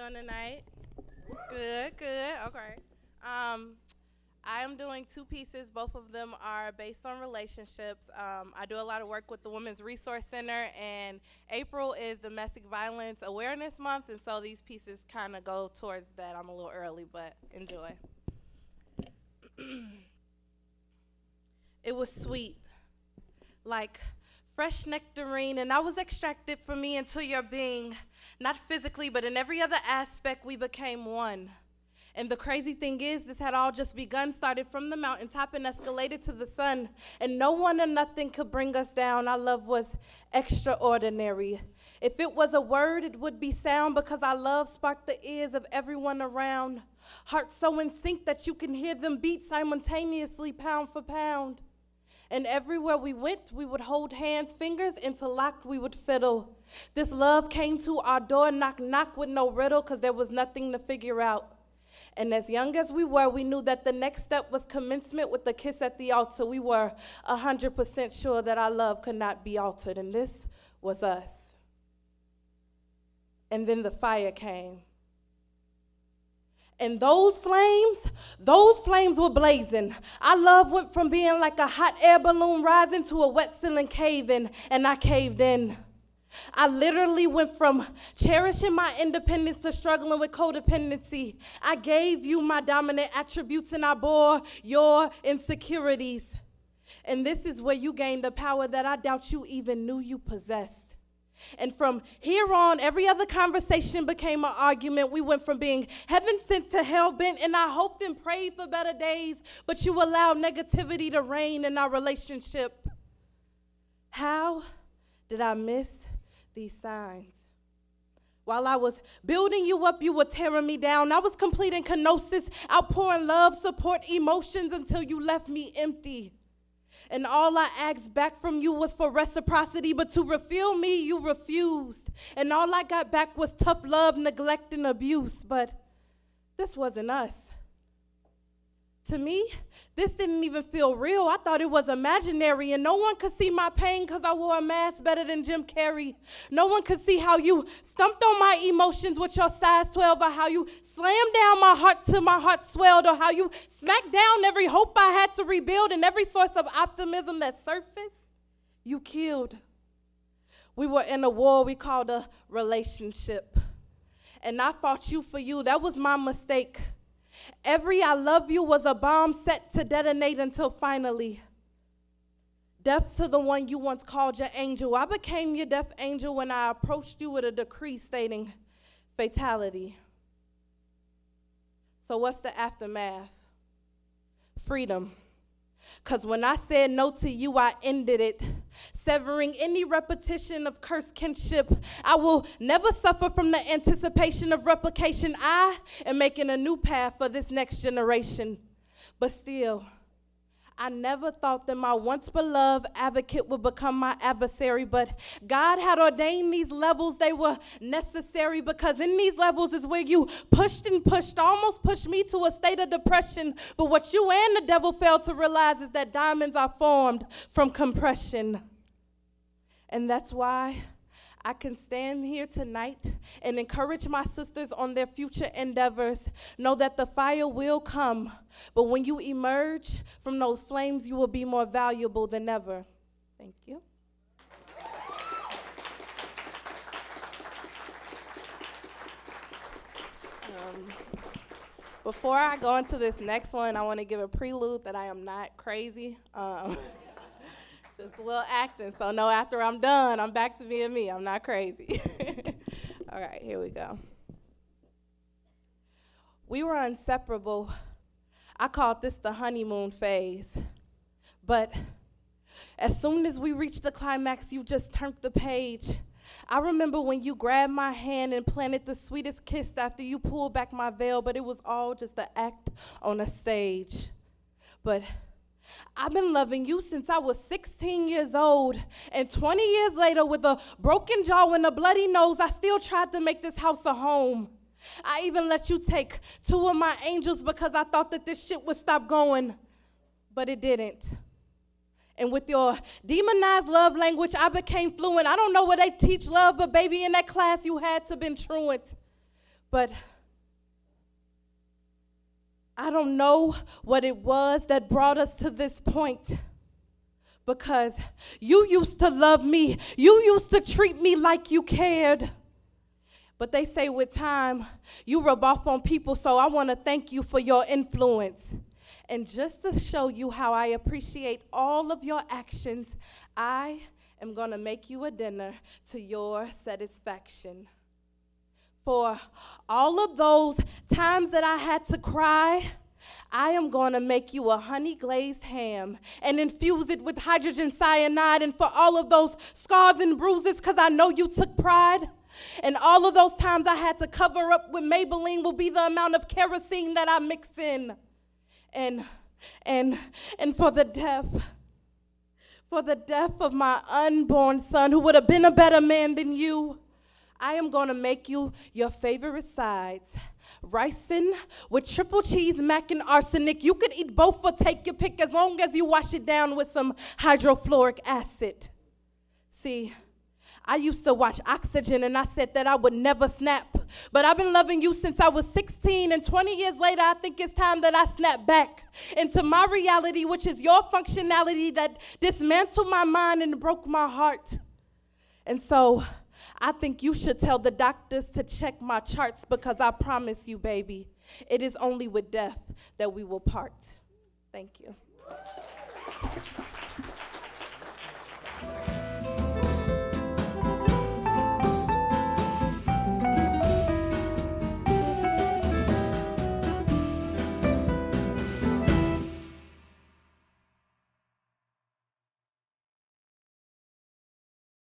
doing tonight? Good, good. Okay. Um, I am doing two pieces. Both of them are based on relationships. I do a lot of work with the Women's Resource Center, and April is Domestic Violence Awareness Month, and so these pieces kind of go towards that. I'm a little early, but enjoy. It was sweet, like fresh nectarine, and I was extracted from me into your being, not physically, but in every other aspect we became one. And the crazy thing is, this had all just begun, started from the mountaintop and escalated to the sun, and no one or nothing could bring us down. Our love was extraordinary. If it was a word, it would be sound, because our love sparked the ears of everyone around. Hearts so in sync that you can hear them beat simultaneously, pound for pound. And everywhere we went, we would hold hands, fingers interlocked, we would fiddle. This love came to our door, knock, knock, with no riddle, because there was nothing to figure out. And as young as we were, we knew that the next step was commencement with the kiss at the altar. We were 100% sure that our love could not be altered, and this was us. And then the fire came. And those flames were blazing. Our love went from being like a hot air balloon rising to a wet ceiling caving, and I caved in. I literally went from cherishing my independence to struggling with codependency. I gave you my dominant attributes, and I bore your insecurities. And this is where you gained the power that I doubt you even knew you possessed. And from here on, every other conversation became an argument. We went from being heaven sent to hell bent, and I hoped and prayed for better days, but you allowed negativity to reign in our relationship. How did I miss these signs? While I was building you up, you were tearing me down. I was completing kenosis, outpouring love, support, emotions, until you left me empty. And all I asked back from you was for reciprocity, but to refill me, you refused. And all I got back was tough love, neglect, and abuse. But this wasn't us. To me, this didn't even feel real. I thought it was imaginary, and no one could see my pain because I wore a mask better than Jim Carrey. No one could see how you stumped on my emotions with your size 12, or how you slammed down my heart till my heart swelled, or how you smacked down every hope I had to rebuild, and every source of optimism that surfaced, you killed. We were in a war we called a relationship, and I fought you for you. That was my mistake. Every I love you was a bomb set to detonate until finally, death to the one you once called your angel. I became your death angel when I approached you with a decree stating fatality. So what's the aftermath? Freedom. Because when I said no to you, I ended it, severing any repetition of cursed kinship. I will never suffer from the anticipation of replication. I am making a new path for this next generation. But still, I never thought that my once beloved advocate would become my adversary, but God had ordained these levels. They were necessary, because in these levels is where you pushed and pushed, almost pushed me to a state of depression. But what you and the devil failed to realize is that diamonds are formed from compression. And that's why I can stand here tonight and encourage my sisters on their future endeavors. Know that the fire will come, but when you emerge from those flames, you will be more valuable than ever. Thank you. Before I go into this next one, I want to give a prelude that I am not crazy. Just a little acting, so no, after I'm done, I'm back to being me. I'm not crazy. All right, here we go. We were inseparable. I called this the honeymoon phase. But as soon as we reached the climax, you just turned the page. I remember when you grabbed my hand and planted the sweetest kiss after you pulled back my veil, but it was all just an act on a stage. But I've been loving you since I was 16 years old, and 20 years later, with a broken jaw and a bloody nose, I still tried to make this house a home. I even let you take 2 of my angels because I thought that this shit would stop going, but it didn't. And with your demonized love language, I became fluent. I don't know where they teach love, but baby, in that class, you had to been truant. But I don't know what it was that brought us to this point, because you used to love me. You used to treat me like you cared. But they say with time, you rub off on people, so I want to thank you for your influence. And just to show you how I appreciate all of your actions, I am going to make you a dinner to your satisfaction. For all of those times that I had to cry, I am going to make you a honey glazed ham and infuse it with hydrogen cyanide. And for all of those scars and bruises, because I know you took pride, and all of those times I had to cover up with Maybelline will be the amount of kerosene that I mix in. And for the death of my unborn son, who would have been a better man than you, I am going to make you your favorite sides. Ricin with triple cheese, mac, and arsenic. You could eat both or take your pick as long as you wash it down with some hydrofluoric acid. See, I used to watch Oxygen and I said that I would never snap. But I've been loving you since I was 16, and 20 years later, I think it's time that I snap back into my reality, which is your functionality that dismantled my mind and broke my heart. And so I think you should tell the doctors to check my charts, because I promise you, baby, it is only with death that we will part. Thank you.